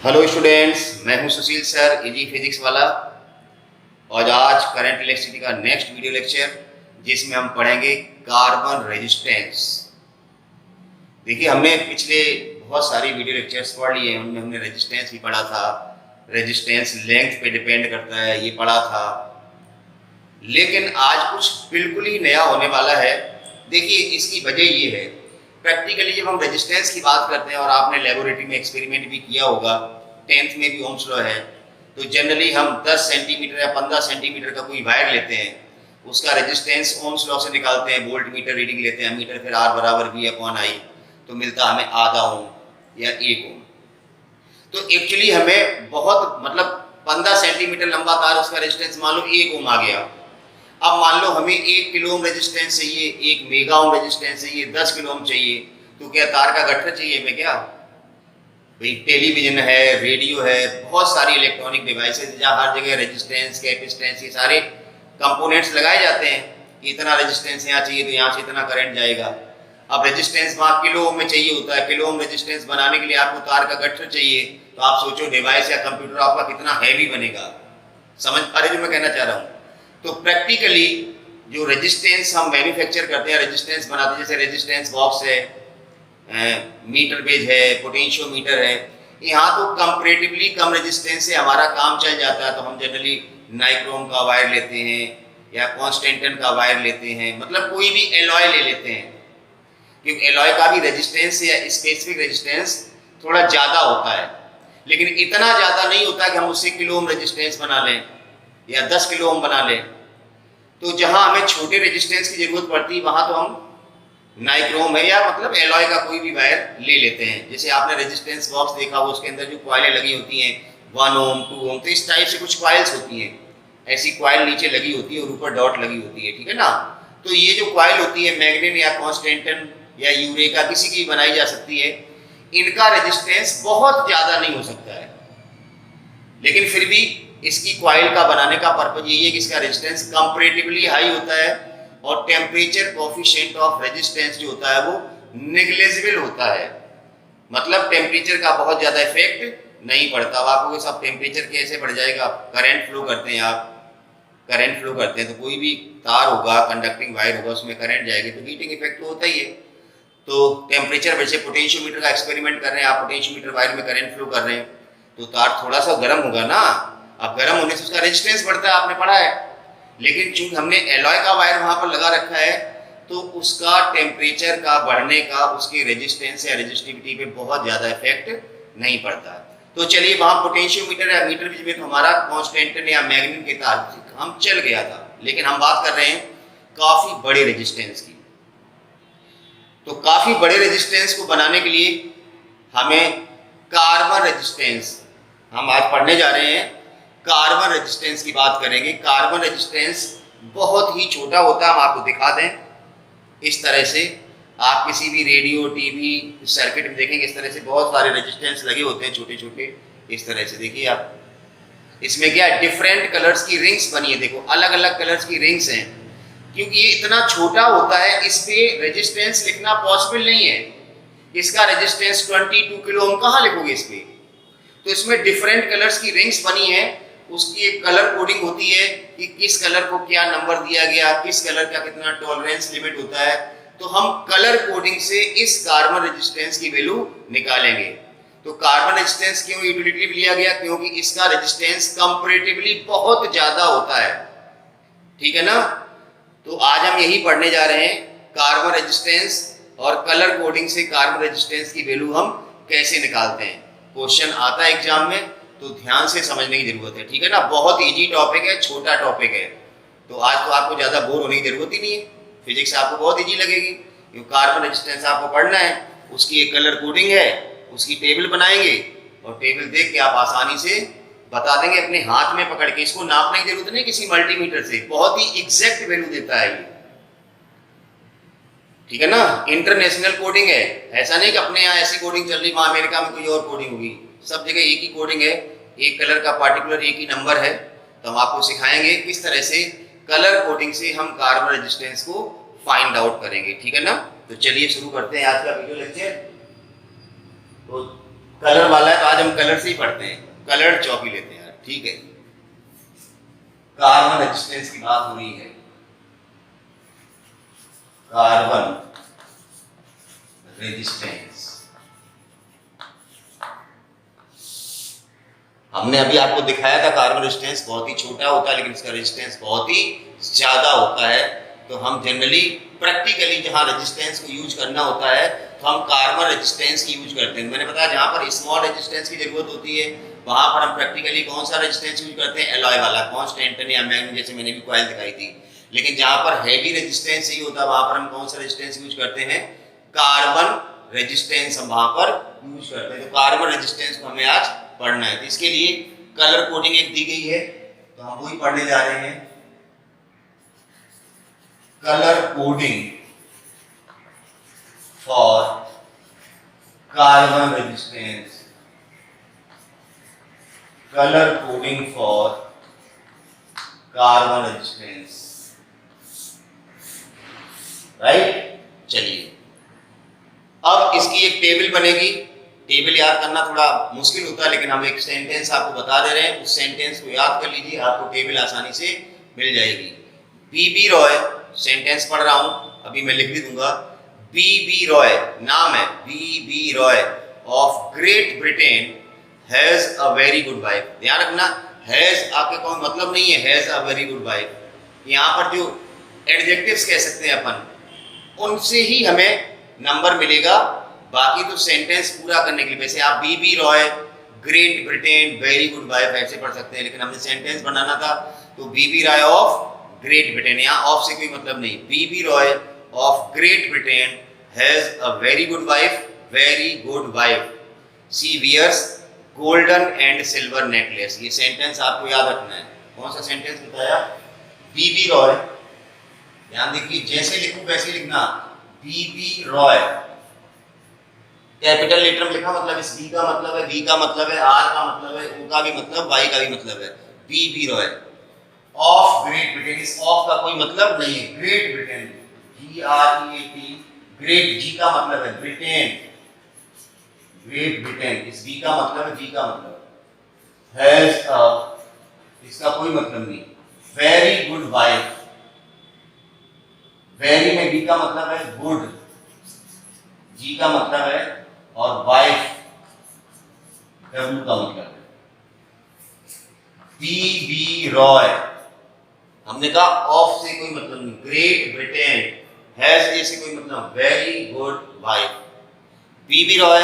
Hello students, मैं हूं सुशील sir, easy physics वाला। और आज करंट इलेक्ट्रिसिटी का नेक्स्ट वीडियो लेक्चर जिसमें हम पढ़ेंगे कार्बन रेजिस्टेंस। देखिए, हमने पिछले बहुत सारी वीडियो लेक्चर्स पढ़ लिए हैं, उनमें हमने रेजिस्टेंस भी पढ़ा था, रेजिस्टेंस लेंथ पे डिपेंड करता है ये पढ़ा था। लेकिन आज कुछ बिल्कुल ही नया होने वाला है। देखिए, इसकी वजह ये है, प्रैक्टिकली जब हम रेजिस्टेंस की बात करते हैं और आपने लेबोरेटरी में एक्सपेरिमेंट भी किया होगा, 10th में भी ओम्स लॉ है, तो जनरली हम 10 सेंटीमीटर या 15 सेंटीमीटर का कोई वायर लेते हैं, उसका रेजिस्टेंस ओम्स लॉ से निकालते हैं, वोल्ट मीटर रीडिंग लेते हैं, मीटर फिर R बराबर V/I, तो मिलता हमें आधा ओम या 1 ओम। तो एक्चुअली हमें बहुत मतलब 15 सेंटीमीटर लंबा तार, उसका रेजिस्टेंस मान लो 1 ओम आ गया। अब मान लो हमें 1 किलो ओम रेजिस्टेंस चाहिए, 1 मेगा ओम रेजिस्टेंस चाहिए, 10 किलो ओम चाहिए, तो क्या तार का गट्ठर चाहिए हमें? क्या भाई, टेलीविजन है, रेडियो है, बहुत सारी इलेक्ट्रॉनिक डिवाइसेस जहाँ हर जगह रेजिस्टेंस, कैपेसिटेंस, ये सारे कंपोनेंट्स लगाए जाते हैं कि इतना रेजिस्टेंस यहाँ चाहिए तो यहाँ से इतना करंट जाएगा। अब रेजिस्टेंस वहाँ किलो ओम में चाहिए होता है, किलो ओम रेजिस्टेंस बनाने के लिए आपको तार का गट्ठर चाहिए, तो आप सोचो डिवाइस या कंप्यूटर आपका कितना हैवी बनेगा। समझ पा रहे जो मैं कहना चाह रहा हूँ? तो प्रैक्टिकली जो रेजिस्टेंस हम मैन्युफैक्चर करते हैं, रेजिस्टेंस बनाते हैं, जैसे रेजिस्टेंस बॉक्स है, मीटर बेज है, पोटेंशियोमीटर है, यहाँ तो कंपैरेटिवली कम रेजिस्टेंस से हमारा काम चल जाता है। तो हम जनरली नाइक्रोम का वायर लेते हैं या कॉन्स्टेंटन का वायर लेते हैं, मतलब कोई भी एलॉय ले लेते हैं, क्योंकि एलॉय का भी रेजिस्टेंस या स्पेसिफिक रेजिस्टेंस थोड़ा ज़्यादा होता है, लेकिन इतना ज़्यादा नहीं होता कि हम उससे किलो ओम रेजिस्टेंस बना लें या 10 किलो ओम बना लें। तो जहाँ हमें छोटे रेजिस्टेंस की ज़रूरत पड़ती है वहाँ तो हम नाइक्रोम है या मतलब एलॉय का कोई भी वायर ले लेते हैं। जैसे आपने रेजिस्टेंस बॉक्स देखा हो, उसके अंदर जो कॉइलें लगी होती हैं 1 ओम 2 ओम, तो इस टाइप से कुछ कॉइल्स होती हैं, ऐसी कॉइल नीचे लगी होती है और ऊपर डॉट लगी होती है, ठीक है ना। तो ये जो कॉइल होती है मैग्नेट या कॉन्स्टेंटन या यूरेका, किसी की बनाई जा सकती है, इनका रेजिस्टेंस बहुत ज़्यादा नहीं हो सकता है, लेकिन फिर भी इसकी कॉइल का बनाने का पर्पज यही है कि इसका रेजिस्टेंस कंपैरेटिवली हाई होता है और टेम्परेचर कोफिशिएंट ऑफ रेजिस्टेंस जो होता है वो नेग्लिजिबल होता है, मतलब टेम्परेचर का बहुत ज़्यादा इफेक्ट नहीं पड़ता। अब आपको सब टेम्परेचर कैसे बढ़ जाएगा? करंट फ्लो करते हैं आप, करंट फ्लो करते हैं तो कोई भी तार होगा, कंडक्टिंग वायर होगा, उसमें करंट जाएगी तो हीटिंग इफेक्ट तो होता ही है। तो टेम्परेचर, वैसे पोटेंशियोमीटर का एक्सपेरिमेंट कर रहे हैं आप, पोटेंशियोमीटर वायर में करंट फ्लो कर रहे हैं तो तार थोड़ा सा गर्म होगा ना, अब गर्म होने से उसका रेजिस्टेंस बढ़ता है, आपने पढ़ा है। लेकिन चूंकि हमने एलॉय का वायर वहां पर लगा रखा है तो उसका टेम्परेचर का बढ़ने का उसके रेजिस्टेंस या रेजिस्टिविटी पे बहुत ज़्यादा इफेक्ट नहीं पड़ता। तो चलिए, वहाँ पोटेंशियोमीटर या मीटर बीच में तो हमारा कॉन्स्टेंटन या मैग्नेट के तार हम चल गया था, लेकिन हम बात कर रहे हैं काफ़ी बड़े रेजिस्टेंस की। तो काफ़ी बड़े रेजिस्टेंस को बनाने के लिए हमें कार्बन रेजिस्टेंस, हम आज पढ़ने जा रहे हैं कार्बन रेजिस्टेंस की बात करेंगे। कार्बन रेजिस्टेंस बहुत ही छोटा होता है, हम आपको दिखा दें इस तरह से। आप किसी भी रेडियो टीवी सर्किट में देखेंगे इस तरह से बहुत सारे रेजिस्टेंस लगे होते हैं छोटे छोटे, इस तरह से देखिए आप। इसमें क्या डिफरेंट कलर्स की रिंग्स बनी है, देखो अलग अलग कलर्स की रिंग्स हैं, क्योंकि ये इतना छोटा होता है इस पे रेजिस्टेंस लिखना पॉसिबल नहीं है। इसका रेजिस्टेंस 22 किलो ओम कहाँ लिखोगे इस पे? तो इसमें डिफरेंट कलर्स की रिंग्स बनी है, उसकी एक कलर कोडिंग होती है कि किस कलर को क्या नंबर दिया गया, किस कलर का कितना टॉलरेंस लिमिट होता है। तो हम कलर कोडिंग से इस कार्बन रेजिस्टेंस की वैल्यू निकालेंगे। तो कार्बन रेजिस्टेंस क्यों यूटिलिटी लिया गया? क्योंकि इसका रेजिस्टेंस कंपैरेटिवली बहुत ज्यादा होता है, ठीक है ना। तो आज हम यही पढ़ने जा रहे हैं, कार्बन रेजिस्टेंस और कलर कोडिंग से कार्बन रेजिस्टेंस की वैल्यू हम कैसे निकालते हैं। क्वेश्चन आता है एग्जाम में तो ध्यान से समझने की जरूरत है, ठीक है ना। बहुत इजी टॉपिक है, छोटा टॉपिक है, तो आज तो आपको ज़्यादा बोर होने की जरूरत ही नहीं है। फिजिक्स आपको बहुत इजी लगेगी, क्योंकि कार्बन रेजिस्टेंस आपको पढ़ना है, उसकी एक कलर कोडिंग है, उसकी टेबल बनाएंगे और टेबल देख के आप आसानी से बता देंगे अपने हाथ में पकड़ के। इसको नापने की जरूरत नहीं किसी मल्टीमीटर से, बहुत ही एग्जैक्ट वैल्यू देता है ये, ठीक है ना। इंटरनेशनल कोडिंग है, ऐसा नहीं कि अपने यहाँ ऐसी कोडिंग चल रही, वहाँ अमेरिका में कोई और कोडिंग होगी। सब जगह एक ही कोडिंग है, एक कलर का पार्टिकुलर एक ही नंबर है। तो हम आपको सिखाएंगे किस तरह से कलर कोडिंग से हम कार्बन रेजिस्टेंस को फाइंड आउट करेंगे, ठीक है ना। तो चलिए शुरू करते हैं आज का वीडियो लेक्चर। तो कलर वाला है तो आज हम कलर से ही पढ़ते हैं, कलर चौक ही लेते हैं, ठीक है। कार्बन रेजिस्टेंस की बात हो रही है, कार्बन रेजिस्टेंस। हमने अभी आपको दिखाया था कार्बन रेजिस्टेंस बहुत ही छोटा होता है लेकिन इसका रेजिस्टेंस बहुत ही ज्यादा होता है। तो हम जनरली प्रैक्टिकली जहां रेजिस्टेंस को यूज करना होता है तो हम कार्बन रेजिस्टेंस की यूज करते हैं। मैंने बताया जहां पर स्मॉल रेजिस्टेंस की जरूरत होती है वहां पर हम प्रैक्टिकली कौन सा रेजिस्टेंस यूज करते हैं, एलॉय वाला, कांस्टेंट या मैग्नीशियम, जैसे मैंने भी कॉइल दिखाई थी। लेकिन जहां पर हैवी रेजिस्टेंस ही होता है वहां पर हम कौन सा रेजिस्टेंस यूज करते हैं, कार्बन रेजिस्टेंस हम वहां पर यूज करते हैं। तो कार्बन रेजिस्टेंस को हमें आज पढ़ना है, तो इसके लिए कलर कोडिंग एक दी गई है तो हम वही पढ़ने जा रहे हैं। Colour coding for carbon resistance, colour coding for carbon resistance, right. चलिए अब इसकी एक टेबल बनेगी। टेबल याद करना थोड़ा मुश्किल होता है लेकिन हम एक सेंटेंस आपको बता दे रहे हैं, उस सेंटेंस को याद कर लीजिए, आपको टेबल आसानी से मिल जाएगी। बीबी रॉय, सेंटेंस पढ़ रहा हूं, अभी मैं लिख भी दूंगा। बीबी रॉय नाम है, BB Roy of Great Britain has a very good wife. ध्यान रखना, हैज आपके कोई मतलब नहीं है, has a very good wife. यहाँ पर जो एडजेक्टिव्स कह सकते हैं अपन, उनसे ही हमें नंबर मिलेगा। बाकी तो सेंटेंस पूरा करने के लिए, वैसे आप BB Roy Great Britain very good wife ऐसे पढ़ सकते हैं, लेकिन हमने सेंटेंस बनाना था तो BB Roy of Great Britain, यहाँ ऑफ से कोई मतलब नहीं। BB Roy of Great Britain has a very good wife, very good wife, she wears golden and silver necklace. ये सेंटेंस आपको याद रखना है। कौन सा सेंटेंस बताया, बीबी रॉय, ध्यान देखिए जैसे लिखूं वैसे लिखना, बीबी रॉय, कैपिटल लेटर में लिखा मतलब इस बी का मतलब है, वी का मतलब है, आर का मतलब है, ओ का भी मतलब, वाई का भी मतलब है। BB Roy of Great Britain, इस ऑफ का कोई मतलब नहीं है, Great Britain, G R E A T, Great, G का मतलब है ब्रिटेन, ग्रेट ब्रिटेन, इस बी का मतलब है, जी का मतलब, हैज अ, इसका कोई मतलब नहीं, वेरी गुड वाइफ, वेरी में बी का मतलब है गुड, जी का मतलब है, और वाइफ डब्ल्यू का मतलब है। बीबी रॉय, हमने कहा ऑफ से कोई मतलब नहीं, ग्रेट ब्रिटेन, हैज से कोई मतलब, very good wife. B B Roy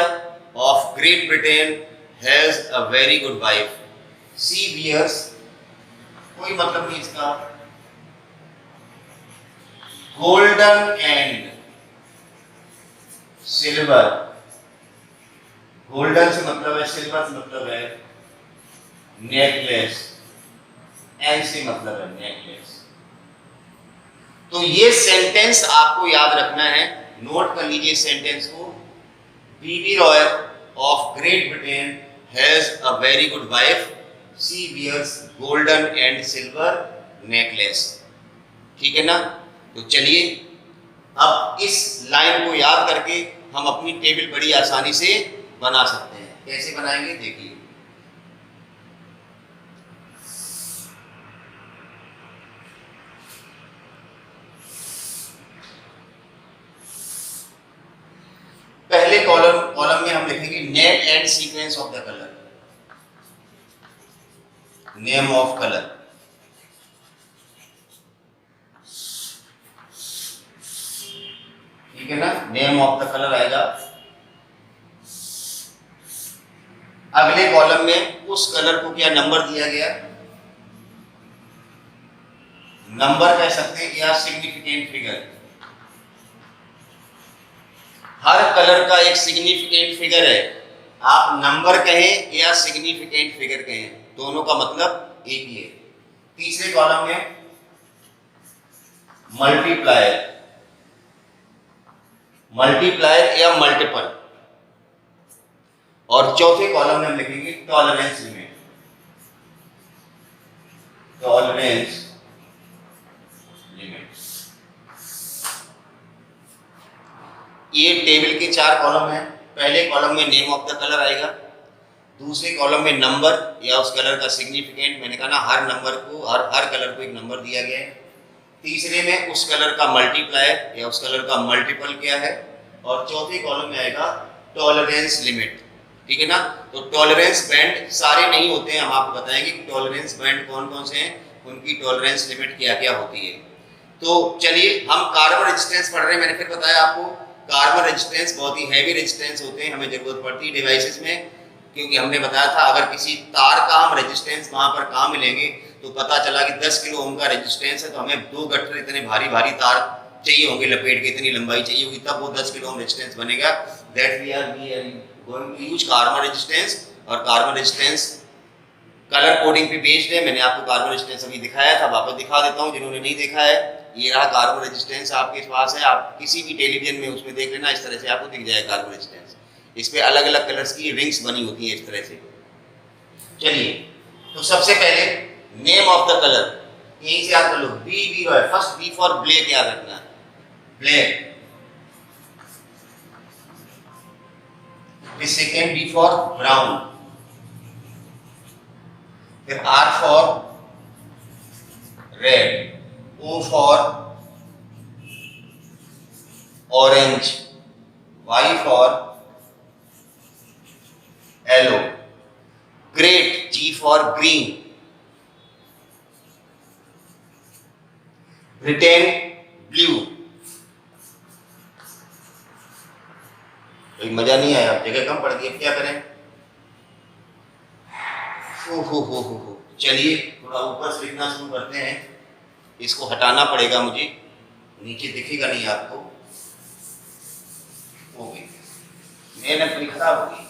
of Great Britain has a very good wife, she wears, कोई मतलब नहीं इसका, गोल्डन एंड सिल्वर, गोल्डन से मतलब है, सिल्वर से मतलब है नेकलेस, एंड से मतलब है नेकलेस। तो ये सेंटेंस आपको याद रखना है, नोट कर लीजिए सेंटेंस को। BB Roy of Great Britain has a very good wife, she wears golden and silver necklace. ठीक है ना। तो चलिए अब इस लाइन को याद करके हम अपनी टेबल बड़ी आसानी से बना सकते हैं। कैसे बनाएंगे देखिए। पहले कॉलम में हम लिखेंगे name and sequence of the colour, name of colour. ठीक है ना, नेम ऑफ द कलर आएगा। अगले कॉलम में उस कलर को क्या नंबर दिया गया, नंबर कह सकते हैं या सिग्निफिकेंट फिगर। हर कलर का एक सिग्निफिकेंट फिगर है, आप नंबर कहें या सिग्निफिकेंट फिगर कहें, दोनों का मतलब एक ही है। तीसरे कॉलम में मल्टीप्लायर, मल्टीप्लायर या मल्टीपल। और चौथे कॉलम में हम लिखेंगे टॉलरेंस लिमिट, टॉलरेंस लिमिट। ये टेबल के 4 कॉलम हैं। पहले कॉलम में नेम ऑफ द कलर आएगा, दूसरे कॉलम में नंबर या उस कलर का सिग्निफिकेंट, मैंने कहा ना हर नंबर को हर कलर को एक नंबर दिया गया है। तीसरे में उस कलर का मल्टीप्लायर या उस कलर का मल्टीपल क्या है, और चौथे कॉलम में आएगा टॉलरेंस लिमिट। ठीक है ना। तो टॉलरेंस बैंड सारे नहीं होते हैं, हम आपको बताएंगे कि टॉलरेंस बैंड कौन कौन से हैं, उनकी टॉलरेंस लिमिट क्या क्या होती है। तो चलिए हम कार्बन रेजिस्टेंस पढ़ रहे हैं। मैंने फिर बताया आपको कार्बन रेजिस्टेंस बहुत ही हैवी रेजिस्टेंस होते हैं, हमें जरूरत पड़ती है डिवाइसेस में, क्योंकि हमने बताया था अगर किसी तार का हम रेजिस्टेंस वहां पर कहाँ मिलेंगे, तो पता चला कि 10 किलो ओम का रेजिस्टेंस है, तो हमें 2 गट्टर इतने भारी भारी तार चाहिए होंगे, लपेट के इतनी लंबाई चाहिए होगी, तब वो 10 किलो ओम रेजिस्टेंस बनेगा। That we are going to use carbon resistance. और कार्बन रेजिस्टेंस कलर कोडिंग पे बेस्ड है। मैंने आपको कार्बन रेजिस्टेंस अभी दिखाया था, वापस दिखा देता हूँ जिन्होंने नहीं देखा है। ये रहा कार्बन रेजिस्टेंस आपके पास है, आप किसी भी टेलीविजन में उसमें देख लेना, इस तरह से आपको दिख जाएगा कार्बन रेजिस्टेंस। इस पे अलग अलग कलर्स की रिंग्स बनी होती है इस तरह से। चलिए तो सबसे पहले नेम ऑफ द कलर यहीं से याद कर लो, B B Roy. First B for black याद रखना, ब्लैक। फिर सेकेंड बी फॉर ब्राउन, फिर R for red, O for orange, Y for yellow, great, G for green, Britain blue। कोई मजा नहीं आया, जगह कम पड़ गई, अब क्या करें। हो चलिए थोड़ा ऊपर से लिखना शुरू करते हैं। इसको हटाना पड़ेगा मुझे, नीचे दिखेगा नहीं आपको। हो गई मेहनत पूरी खराब हो गई।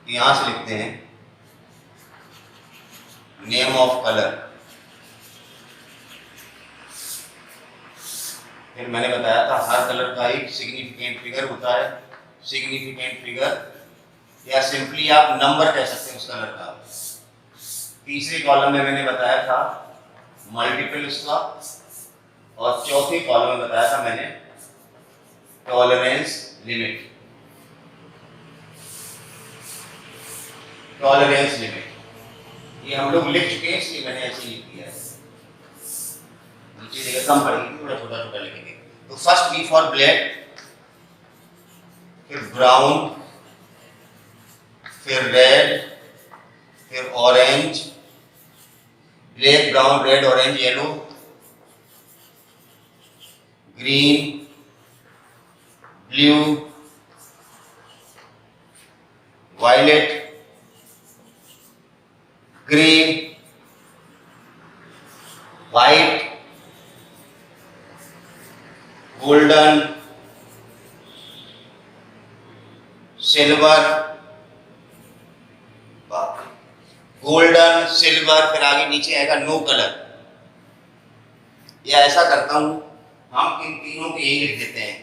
यहां से लिखते हैं नेम ऑफ कलर। फिर मैंने बताया था हर कलर का एक सिग्निफिकेंट फिगर होता है। सिग्निफिकेंट फिगर या सिंपली आप नंबर कह सकते हैं उस कलर का। तीसरे कॉलम में मैंने बताया था मल्टीपल उसका, और चौथे कॉलम में बताया था मैंने टॉलरेंस लिमिट। टॉलरेंस लिमिट ये हम लोग लिख चुके हैं, इसलिए मैंने ऐसे लिख दिया है। नीचे जगह कम पड़ेगी, थोड़ा छोटा छोटा लिखेंगे। तो फर्स्ट बी फॉर ब्लैक, फिर ब्राउन, फिर रेड, फिर orange, black brown red orange yellow, green, blue, violet, grey, white, golden, silver, golden silver, फिर आगे नीचे आएगा नो कलर। या ऐसा करता हूं, हम इन तीनों को यही लिख देते हैं,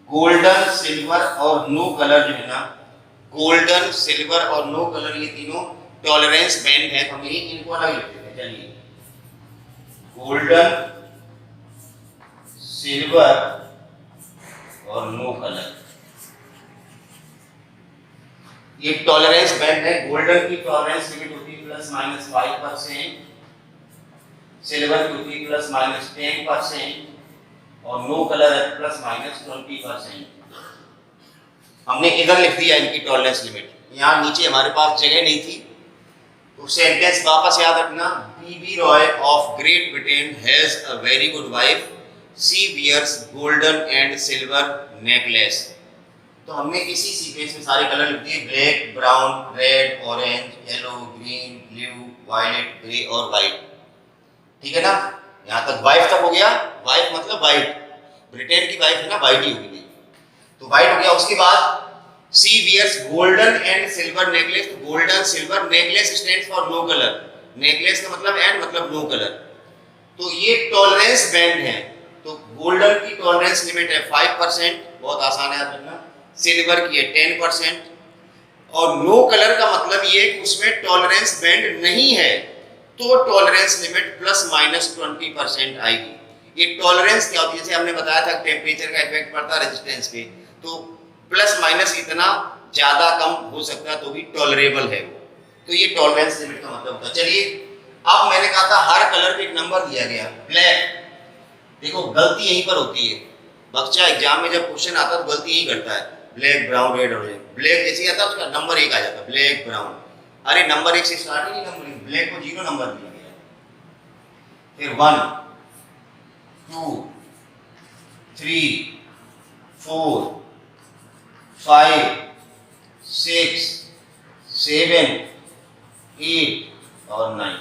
गोल्डन सिल्वर और नो कलर जो है ना, गोल्डन सिल्वर और नो कलर ये तीनों टॉलरेंस बैंड है, तो हम इनको अलग लिख देते हैं। चलिए गोल्डन सिल्वर और नो कलर ये टॉलरेंस बैंड है। गोल्डन की टॉलरेंस लिमिट होती है ±5%, सिल्वर की होती है ±10% और नो कलर है ±20%। हमने इधर लिख दिया इनकी टॉलरेंस लिमिट। यहाँ नीचे हमारे पास जगह नहीं थी, तो सेंटेंस वापस याद रखना, BB Roy of Great Britain has a very good wife, she wears golden and silver necklace. तो हमने इसी सीक्वेंस में सारे कलर लिख दिए, black, brown, red, orange, yellow, green, blue, violet, grey और व्हाइट। ठीक है ना, यहाँ तक वाइफ तक हो गया। वाइफ मतलब व्हाइट, ब्रिटेन की वाइफ है ना, व्हाइट ही होगी, तो व्हाइट हो गया। उसके बाद she wears golden and silver necklace, golden silver necklace stands for no colour, necklace का मतलब एंड मतलब नो कलर। तो ये टॉलरेंस बैंड है। तो गोल्डन की टॉलरेंस लिमिट है 5%, बहुत आसान है याद रखना। सिल्वर की है 10%, और नो कलर का मतलब ये कि उसमें टॉलरेंस बैंड नहीं है, तो टॉलरेंस लिमिट ±20% आएगी। ये टॉलरेंस क्या होती है, जैसे हमने बताया था टेम्परेचर का इफेक्ट पड़ता है रेजिस्टेंस पे, तो प्लस माइनस इतना ज्यादा कम हो सकता है तो भी टॉलरेबल है वो, तो ये टॉलरेंस लिमिट का मतलब होता है। चलिए अब मैंने कहा था हर कलर पे एक नंबर दिया गया, ब्लैक। देखो गलती यहीं पर होती है, बच्चा एग्जाम में जब क्वेश्चन आता है तो गलती यही करता है, black brown red orange. Black जैसे आता है उसका नंबर 1 आ जाता है, ब्लैक ब्राउन। अरे नंबर 1 से स्टार्ट ही नहीं, नंबर ब्लैक को 0 नंबर दिया गया, फिर 1 2 3 4 5 6 7 8 और 9।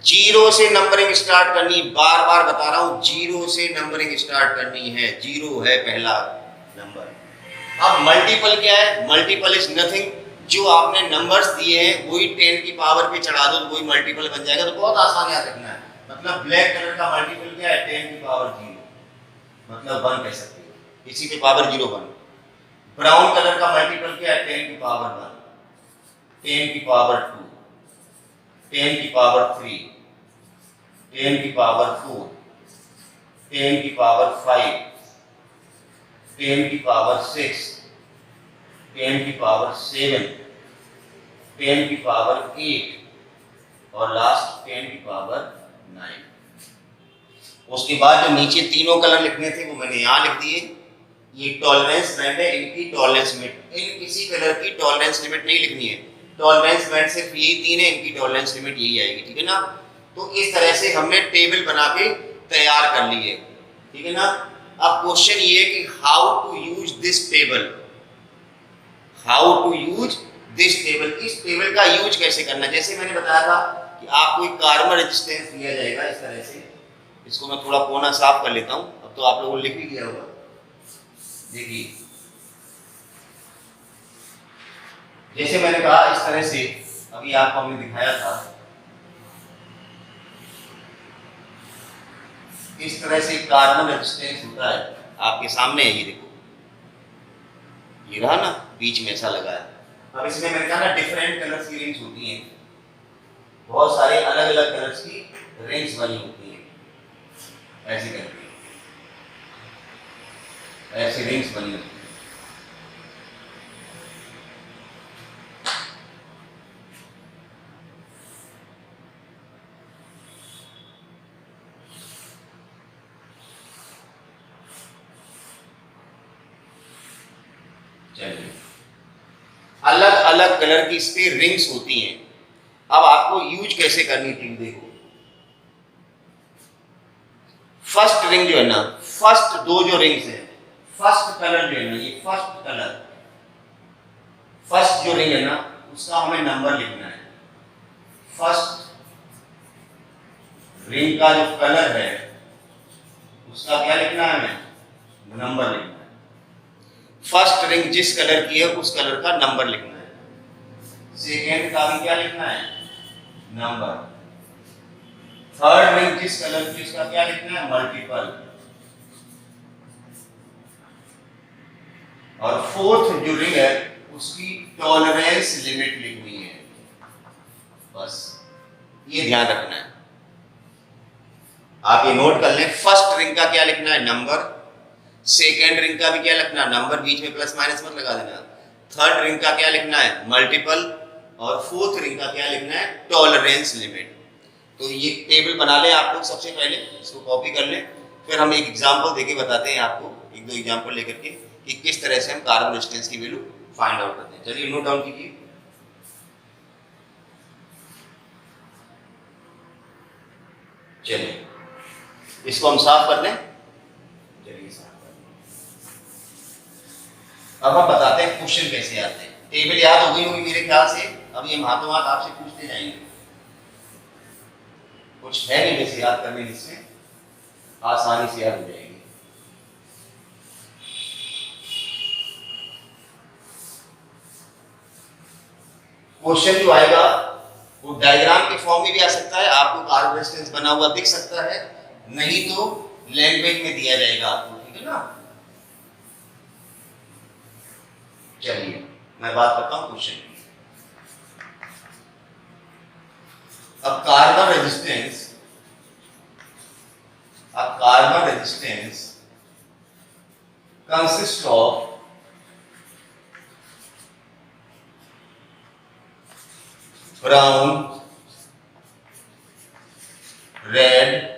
0 से नंबरिंग स्टार्ट करनी, बार बार बता रहा हूं 0 से नंबरिंग स्टार्ट करनी है, 0 है पहला नंबर। अब मल्टीपल क्या है, मल्टीपल इज नथिंग, जो आपने नंबर्स दिए हैं वही 10 की पावर पे चढ़ा दो तो वही मल्टीपल बन जाएगा। तो बहुत आसान याद रखना है, मतलब ब्लैक कलर का मल्टीपल क्या है, 10 की पावर 0, मतलब 1 कह सकते हो, इसी पे पावर 0 1। ब्राउन कलर का मल्टीपल क्या है, 10 की पावर 1, 10 की पावर 2, 10 की पावर 3, 10 की पावर 4, 10 की पावर 5, 10 की पावर 6, 10 की पावर 7, 10 की पावर 8 और लास्ट 10 की पावर 9। उसके बाद जो नीचे तीनों कलर लिखने थे वो मैंने यहाँ लिख दिए। ये टॉलरेंस बैंड है, इनकी टॉलरेंस लिमिट, इन किसी कलर की टॉलरेंस लिमिट नहीं लिखनी है, टॉलरेंस बैंड सिर्फ यही 3 है, इनकी टॉलरेंस लिमिट यही आएगी, ठीक है ना। तो इस तरह से हमने टेबल बना के तैयार कर ली है, ठीक है ना। अब क्वेश्चन ये है कि how to use this table, how to use this table, इस टेबल का यूज कैसे करना। जैसे मैंने बताया था कि आपको एक कार्बन रेजिस्टेंस दिया जाएगा इस तरह से, इसको मैं थोड़ा कोना साफ कर लेता हूं, अब तो आप लोगों ने लिख भी दिया होगा। देखिए जैसे मैंने कहा इस तरह से, अभी आपको हमने दिखाया था, इस तरह से कार्बन रेजिस्टेंस होता है, आपके सामने है, ये देखो, ये रहा ना, बीच में ऐसा लगा है। अब इसमें मैंने कहा ना डिफरेंट कलर्स की रिंग्स होती हैं, बहुत सारे अलग अलग कलर्स की रिंग्स बनी होती हैं, ऐसे करके ऐसे रिंग्स बनी होती है। चलिए अलग अलग कलर की इस पे रिंग्स होती हैं, अब आपको यूज कैसे करनी थी। देखो फर्स्ट रिंग जो है ना, फर्स्ट दो जो रिंग्स है, फर्स्ट कलर जो है ना, ये फर्स्ट कलर, फर्स्ट जो रिंग है ना उसका हमें नंबर लिखना है। फर्स्ट रिंग का जो कलर है उसका क्या लिखना है, हमें नंबर लिखना है। फर्स्ट रिंग जिस कलर की है उस कलर का नंबर लिखना है। सेकेंड का भी क्या लिखना है, नंबर। थर्ड रिंग जिस कलर की उसका क्या लिखना है, मल्टीपल। और फोर्थ जो रिंग है उसकी टॉलरेंस लिमिट लिखनी है, बस ये ध्यान रखना है। आप ये नोट कर लें, फर्स्ट रिंग का क्या लिखना है, नंबर। सेकेंड रिंग का भी क्या लिखना है, नंबर, बीच में प्लस माइनस मत लगा देना। थर्ड रिंग का क्या लिखना है, मल्टीपल। और फोर्थ रिंग का क्या लिखना है, टॉलरेंस लिमिट। तो ये टेबल बना लें आप लोग, सबसे पहले इसको कॉपी कर लें, फिर हम एक एग्जांपल देके बताते हैं आपको, एक दो एग्जांपल लेकर के, कि किस तरह से हम कार्बन रेजिस्टेंस की वैल्यू फाइंड आउट करते हैं। चलिए नोट डाउन कीजिए। चलिए इसको हम साफ कर लें। चलिए साफ कर लें। अब हम बताते हैं क्वेश्चन कैसे आते हैं। टेबल याद हो गई होगी मेरे ख्याल से, अभी हम हाथों हाथ आपसे पूछते जाएंगे, कुछ है नहीं वैसे याद करने जिससे आसानी से याद हो जाएगी। क्वेश्चन जो आएगा वो डायग्राम के फॉर्म में भी आ सकता है, आपको कार्बन रेजिस्टेंस बना हुआ दिख सकता है, नहीं तो लैंग्वेज में दिया जाएगा आपको, ठीक है ना। चलिए मैं बात करता हूं क्वेश्चन की। अब carbon resistance consist of brown, red,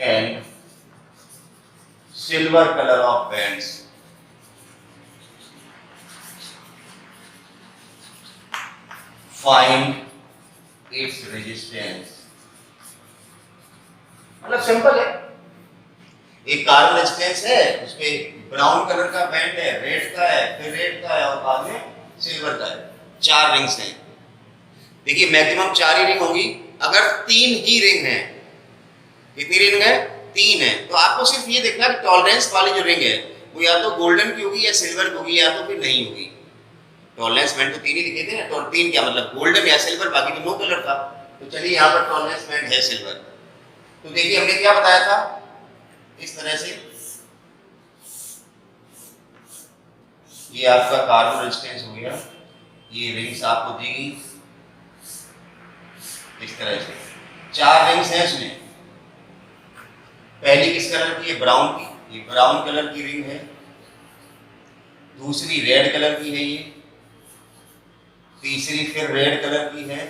and silver color of bands. Find its resistance. मतलब सिंपल है, एक कार्बन रेजिस्टेंस है, उसपे ब्राउन कलर का बैंड है, रेड का है, फिर रेड का है और बाद में सिल्वर का है। 4 रिंग्स हैं। देखिए मैक्सिमम 4 ही रिंग होंगी। अगर 3 ही रिंग है, कितनी रिंग है? 3 है, तो आपको सिर्फ ये देखना कि टॉलरेंस वाली जो रिंग है वो या तो गोल्डन की होगी या सिल्वर की होगी या तो फिर नहीं होगी। टॉलरेंस बैंड तो 3 ही लिखे थे ना, तो 3 क्या मतलब गोल्डन या सिल्वर, बाकी तो नो कलर था। तो चलिए यहाँ पर टॉलरेंस बैंड है सिल्वर। तो देखिए हमने क्या बताया था, इस तरह से ये आपका कार्बन रेजिस्टेंस हो गया, ये रिंग्स आपको दी गई इस तरह से। 4 रिंग्स हैं इसमें। पहली किस कलर की है? ब्राउन की। ये ब्राउन कलर की रिंग है। दूसरी रेड कलर की है, ये तीसरी फिर रेड कलर की है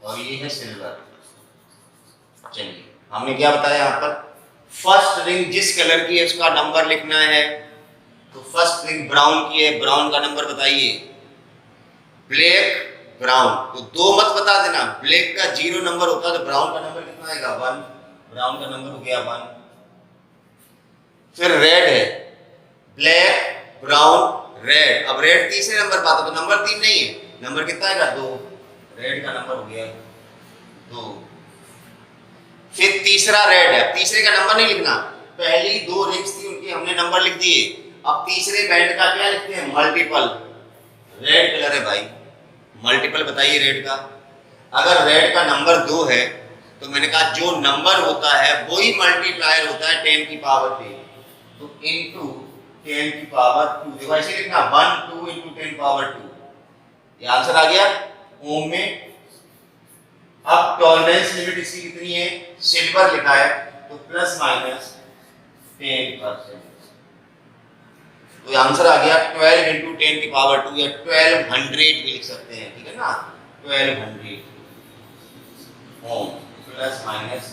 और ये है सिल्वर। चलिए हमने क्या बताया यहाँ पर, फर्स्ट रिंग जिस कलर की है उसका नंबर लिखना है। तो फर्स्ट रिंग ब्राउन की है, ब्राउन का नंबर बताइए। ब्लैक, ब्राउन, तो 2 मत बता देना। ब्लैक का 0 नंबर होता है तो ब्राउन का नंबर कितना आएगा? 1। ब्राउन का नंबर हो गया 1। फिर रेड है, ब्लैक, ब्राउन, रेड। अब रेड तीसरे नंबर पर आता तो नंबर 3 नहीं है, नंबर कितना आएगा? 2। रेड का नंबर हो गया 2। फिर तीसरा रेड है, तीसरे का नंबर नहीं लिखना। पहली 2 रिंग्स थी उनकी हमने नंबर लिख दिए। अब तीसरे बैंड का क्या लिखते हैं? मल्टीपल। रेड कलर है भाई, मल्टीपल बताइए रेड का। अगर रेड का नंबर 2 है तो मैंने कहा जो नंबर होता है वही मल्टीप्लायर होता है 10 की पावर 10। तो इनटू 10 की पावर 2, देखो ऐसे लिखना 1 2 इनटू 10 पावर 2। ये आंसर आ गया ओम में। अब टॉलरेंस लिमिट इसकी कितनी है? सिल्वर लिखा है तो प्लस माइनस 10%। तो आंसर आ गया 12 इनटू 10 की पावर 2 या 1200 भी लिख सकते हैं, ठीक है ना? 1200 ओम प्लस माइनस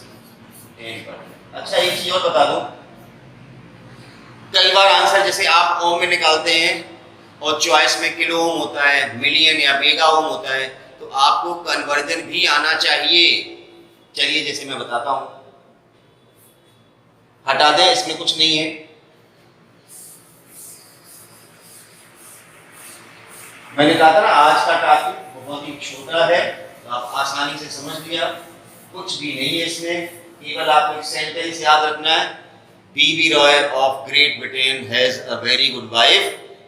10%। अच्छा एक चीज और बता दूं, कई बार आंसर जैसे आप ओम में निकालते हैं और चॉइस में किलो ओम होता है, मिलियन या मेगा ओम होता है, तो आपको कन्वर्जन भी आना चाहिए। चलिए जैसे मैं बताता हूं, हटा दें, इसमें कुछ नहीं है। मैंने कहा था ना आज का टॉपिक बहुत ही छोटा है, तो आप आसानी से समझ लिया। कुछ भी नहीं है इसमें, केवल आपको एक सेंटेंस याद रखना है। BB Roy of Great Britain has a very good wife,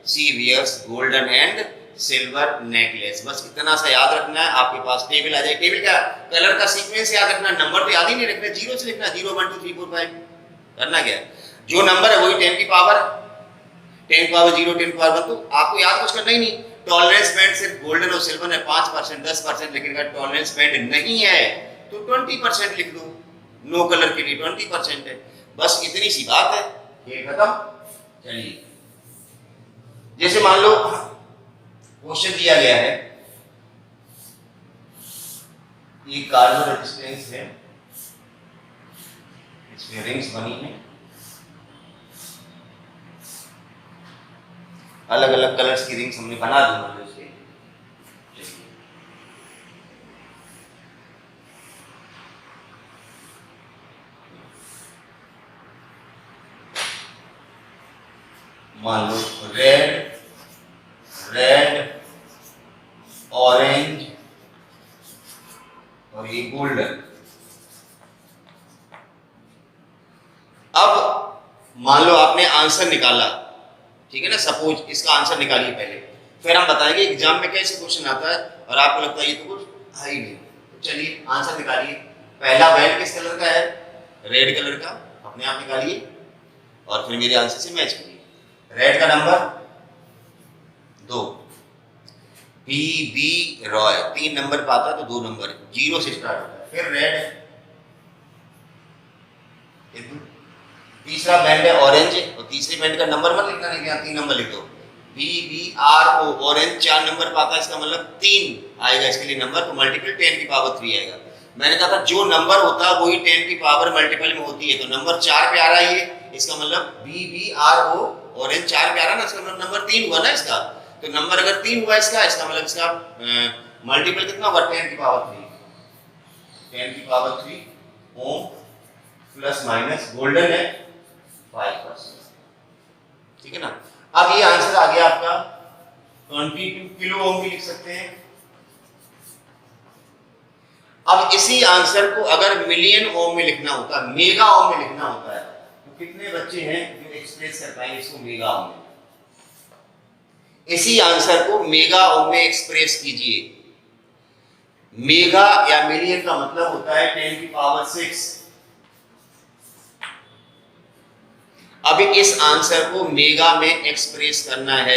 she wears golden and silver necklace. बस इतना सा याद रखना है, आपके पास टेबल आ जाए। टेबल का कलर का सीक्वेंस याद रखना, नंबर तो याद ही नहीं रखना, 0 से लिखना, 0 1 2 3 4 5। करना क्या है, जो नंबर है वही 10 की पावर 0 10 की पावर 1। तो आपको याद कुछ करना ही नहीं। टॉलरेंस बैंड सिर्फ गोल्डन और सिल्वर है 5% 10%, लेकिन अगर टॉलरेंस बैंड नहीं है तो 20% लिख दो। नो कलर के लिए 20% है। बस इतनी सी बात है, ये खत्म। चलिए जैसे मान लो क्वेश्चन दिया गया है, ये कार्बन रेजिस्टेंस है, इसमें रिंग्स बनी है, अलग अलग कलर्स की रिंग्स हमने बना दी। मतलब इसके मान लो रेड, ऑरेंज और ये गोल्डन। अब मान लो आपने आंसर निकाला, ठीक है ना? सपोज इसका आंसर निकालिए पहले, फिर हम बताएंगे एग्जाम में कैसे क्वेश्चन आता है और आपको लगता है ये तो कुछ है ही नहीं। तो चलिए आंसर निकालिए। पहला बैंड किस कलर का है? रेड कलर का अपने आप निकालिए और फिर मेरे आंसर से मैच करिए। रेड का number 2, P B Roy 3 number पे आता है तो 2 नंबर 0 से स्टार्ट होता है। फिर रेड है, तीसरा बैंड है ऑरेंज और तीसरे बैंड का नंबर मत लिखना, नहीं यहाँ 3 नंबर लिख दो। B B R O orange 4 number पे आता है, इसका मतलब 3 आएगा इसके लिए नंबर, तो मल्टीपल 10 की पावर 3 आएगा। मैंने कहा था जो नंबर होता है वही 10 की पावर मल्टीपल में होती है, तो नंबर 4 पे आ रहा है ये, इसका मतलब B B R O orange 4 पे आ रहा है ना, इसका मतलब नंबर 3 हुआ ना इसका। तो नंबर अगर 3 हुआ इसका मतलब इसका मल्टीपल कितना होगा 10 की पावर 3, 10 की power 3 ohm plus minus golden है 5%, ठीक है ना। अब ये आंसर आ गया आपका 22 किलो ओम भी लिख सकते हैं। अब इसी आंसर को अगर मिलियन ओम में लिखना होता है, मेगा ओम में लिखना होता है, तो कितने बच्चे हैं जो एक्सप्रेस कर पाएंगे इसको मेगा ओम में? इसी आंसर को मेगा ओम में एक्सप्रेस कीजिए। मेगा या मिलियन का मतलब होता है 10 की पावर 6। अभी इस आंसर को मेगा में एक्सप्रेस करना है।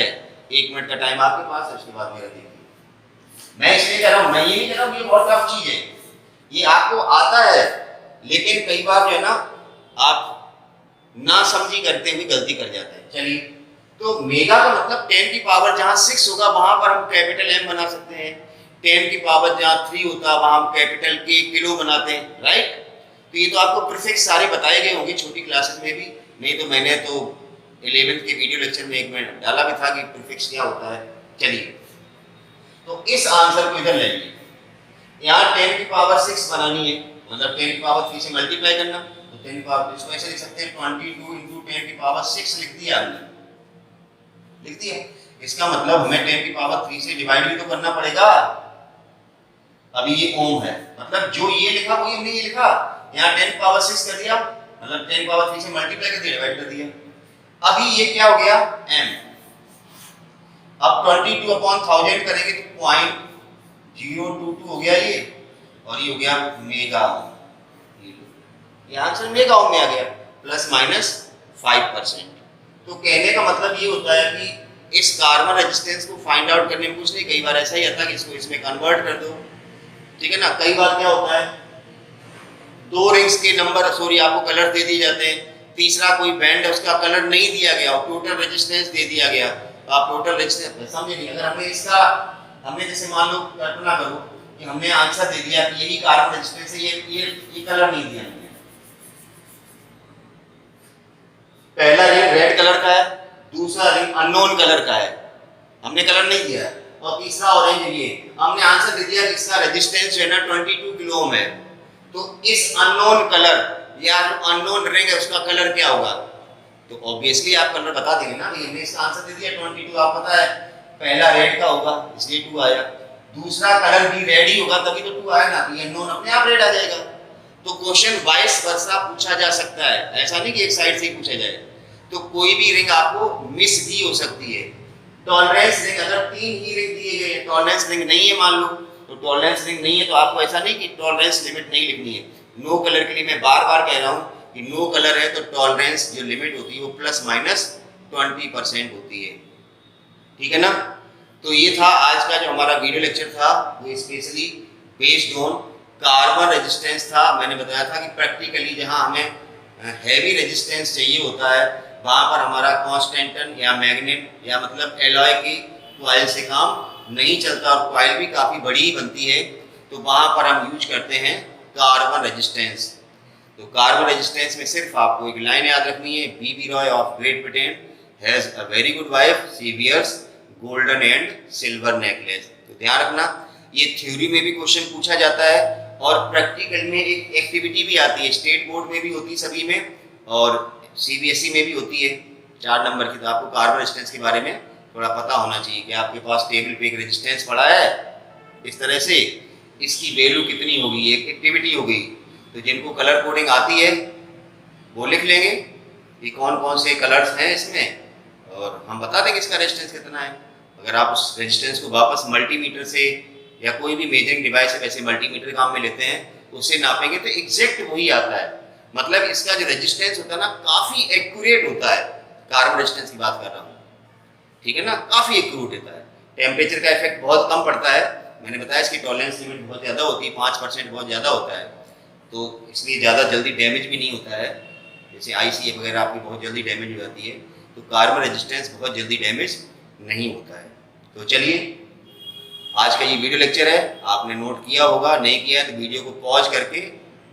1 मिनट का टाइम आपके पास है, उसके बाद मेरा देखिए। मैं इसलिए कह रहा हूं, मैं ये नहीं कह रहा हूं ये बहुत टफ चीज है, ये आपको आता है, लेकिन कई बार जो है ना आप ना समझी करते हुए गलती कर जाते हैं। चलिए, तो मेगा का मतलब 10 की पावर जहां 6 होगा वहां पर हम कैपिटल एम बना सकते हैं, 10 की पावर जहां 3 होता है वहां हम कैपिटल के किलो बनाते हैं, राइट। तो ये तो आपको प्रीफिक्स सारे बताए गए होंगे छोटी क्लासेस में भी, नहीं तो मैंने तो 11th के वीडियो लेक्चर में 1 मिनट डाला भी था कि प्रीफिक्स क्या होता है। चलिए, तो इस आंसर को इधर ले लीजिए, यहाँ 10 की पावर 6 बनानी है, मतलब 10 की पावर 3 से मल्टीप्लाई करना, तो 10 की पावर इसको ऐसे लिख सकते हैं 22 इंटू 10 की पावर 6 लिख दिया हमने, लिख दिया। इसका मतलब हमें 10 की पावर 3 से डिवाइड भी तो करना पड़ेगा। अभी ये ओम है, मतलब जो ये लिखा वही हमने ये लिखा, यहाँ 10 की पावर 6 कर दिया, मतलब 10 की पावर 3 से मल्टीप्लाई कर दिया, डिवाइड कर दिया। अभी ये क्या हो गया m, अब 22 अपॉन 1000 करेंगे तो 0.022 हो गया ये, और ये हो गया मेगा ओम। ये आंसर मेगा ओम में आ गया, प्लस माइनस 5%। तो कहने का मतलब ये होता है कि इस कार्बन रेजिस्टेंस को फाइंड आउट करने में कुछ नहीं, कई बार ऐसा ही आता है कि इसको इसमें कन्वर्ट कर दो, ठीक है ना। कई बार क्या होता है 2 रिंग्स के नंबर सॉरी आपको कलर दे दिए जाते हैं, तीसरा कोई बैंड है उसका कलर नहीं दिया गया और टोटल रेजिस्टेंस दे दिया गया, तो आप टोटल रेजिस्टेंस समझे नहीं। अगर हमने जैसे मान लो कल्पना करो कि हमने आंसर दे दिया कि यही कार्बन रेजिस्टेंस है, ये कलर नहीं दिया हमने, पहला रिंग रेड कलर का है, दूसरा रिंग अननोन कलर का है, हमने कलर नहीं दिया, और तीसरा ऑरेंज है, ये हमने आंसर दे दिया कि इसका रेजिस्टेंस जो है ना 22 किलो ओम है। तो इस अननोन कलर या अननोन रिंग है उसका कलर क्या होगा, तो ऑब्वियसली आप कलर बता देंगे ना, हमने इसका आंसर दे दिया 22, आप पता है पहला रेड का होगा इसलिए 2 आया, दूसरा कलर भी रेड ही होगा तभी तो 2 आया ना, ये अननोन अपने आप रेड आ जाएगा। तो क्वेश्चन वाइस वर्सा पूछा जा सकता है, ऐसा नहीं कि एक साइड से ही पूछा जाए, तो कोई भी रिंग आपको मिस भी हो सकती है। टॉलरेंस रिंग अगर 3 ही रिंग दिए गए, टॉलरेंस रिंग नहीं है मान लो, तो टॉलरेंस रिंग नहीं है तो आपको ऐसा नहीं कि टॉलरेंस लिमिट नहीं लिखनी है। नो कलर के लिए मैं बार बार कह रहा हूँ कि नो कलर है तो टॉलरेंस जो लिमिट होती है वो प्लस माइनस 20% होती है, ठीक है ना। तो ये था आज का जो हमारा वीडियो लेक्चर था, वो specially based on carbon resistance था। मैंने बताया था कि प्रैक्टिकली जहाँ हमें हैवी रेजिस्टेंस चाहिए होता है वहाँ पर हमारा कांस्टेंटन या मैग्नेट या मतलब एलॉय की कॉइल से काम नहीं चलता, और कॉइल भी काफ़ी बड़ी ही बनती है, तो वहाँ पर हम यूज करते हैं कार्बन रेजिस्टेंस। तो कार्बन रेजिस्टेंस में सिर्फ आपको एक लाइन याद रखनी है, B Roy of Great Britain has a very good wife, she wears golden and silver necklace. तो ध्यान रखना, ये थ्योरी में भी क्वेश्चन पूछा जाता है और प्रैक्टिकल में एक एक्टिविटी भी आती है, स्टेट बोर्ड में भी होती है सभी में और CBSE में भी होती है 4 नंबर की। तो आपको कार्बन रेजिस्टेंस के बारे में थोड़ा पता होना चाहिए कि आपके पास टेबल पे एक रेजिस्टेंस पड़ा है इस तरह से, इसकी वैल्यू कितनी होगी, एक एक्टिविटी हो गई। तो जिनको कलर कोडिंग आती है वो लिख लेंगे कि कौन कौन से कलर्स हैं इसमें, और हम बता देंगे इसका रेजिस्टेंस कितना है। अगर आप उस रेजिस्टेंस को वापस मल्टीमीटर से या कोई भी मेजरिंग डिवाइस है, वैसे मल्टीमीटर काम में लेते हैं, उससे नापेंगे तो एग्जैक्ट वही आता है। मतलब इसका जो रेजिस्टेंस होता है ना काफ़ी एक्यूरेट होता है, कार्बन रेजिस्टेंस की बात कर रहा हूँ, ठीक है ना, काफ़ी एक्यूरेट होता है। टेम्परेचर का इफेक्ट बहुत कम पड़ता है, मैंने बताया इसकी टॉलरेंस लिमिट बहुत ज़्यादा होती है, 5% बहुत ज़्यादा होता है, तो इसलिए ज़्यादा जल्दी डैमेज भी नहीं होता है। जैसे ICA वगैरह आपकी बहुत जल्दी डैमेज हो जाती है, तो कार्बन रेजिस्टेंस बहुत जल्दी डैमेज नहीं होता है। तो चलिए, आज का ये वीडियो लेक्चर है, आपने नोट किया होगा, नहीं किया तो वीडियो को पॉज करके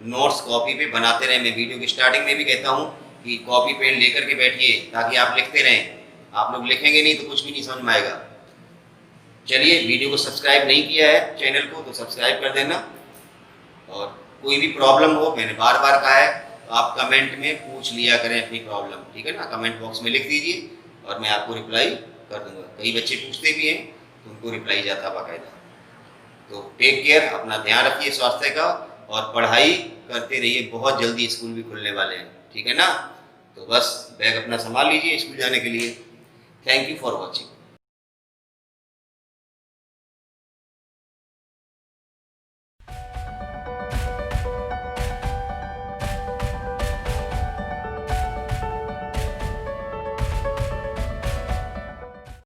नोट्स कॉपी पे बनाते रहें। मैं वीडियो की स्टार्टिंग में भी कहता हूँ कि कॉपी पेन लेकर के बैठिए ताकि आप लिखते रहें। आप लोग लिखेंगे नहीं तो कुछ भी नहीं समझ में आएगा। चलिए, वीडियो को सब्सक्राइब नहीं किया है चैनल को तो सब्सक्राइब कर देना, और कोई भी प्रॉब्लम हो, मैंने बार बार कहा है, तो आप कमेंट में पूछ लिया करें अपनी प्रॉब्लम, ठीक है ना, कमेंट बॉक्स में लिख दीजिए और मैं आपको रिप्लाई कर दूंगा। कई बच्चे पूछते भी हैं तो उनको रिप्लाई जाता बाकायदा। तो टेक केयर, अपना ध्यान रखिए स्वास्थ्य का, और पढ़ाई करते रहिए, बहुत जल्दी स्कूल भी खुलने वाले हैं, ठीक है ना। तो बस बैग अपना संभाल लीजिए स्कूल जाने के लिए। Thank you for watching.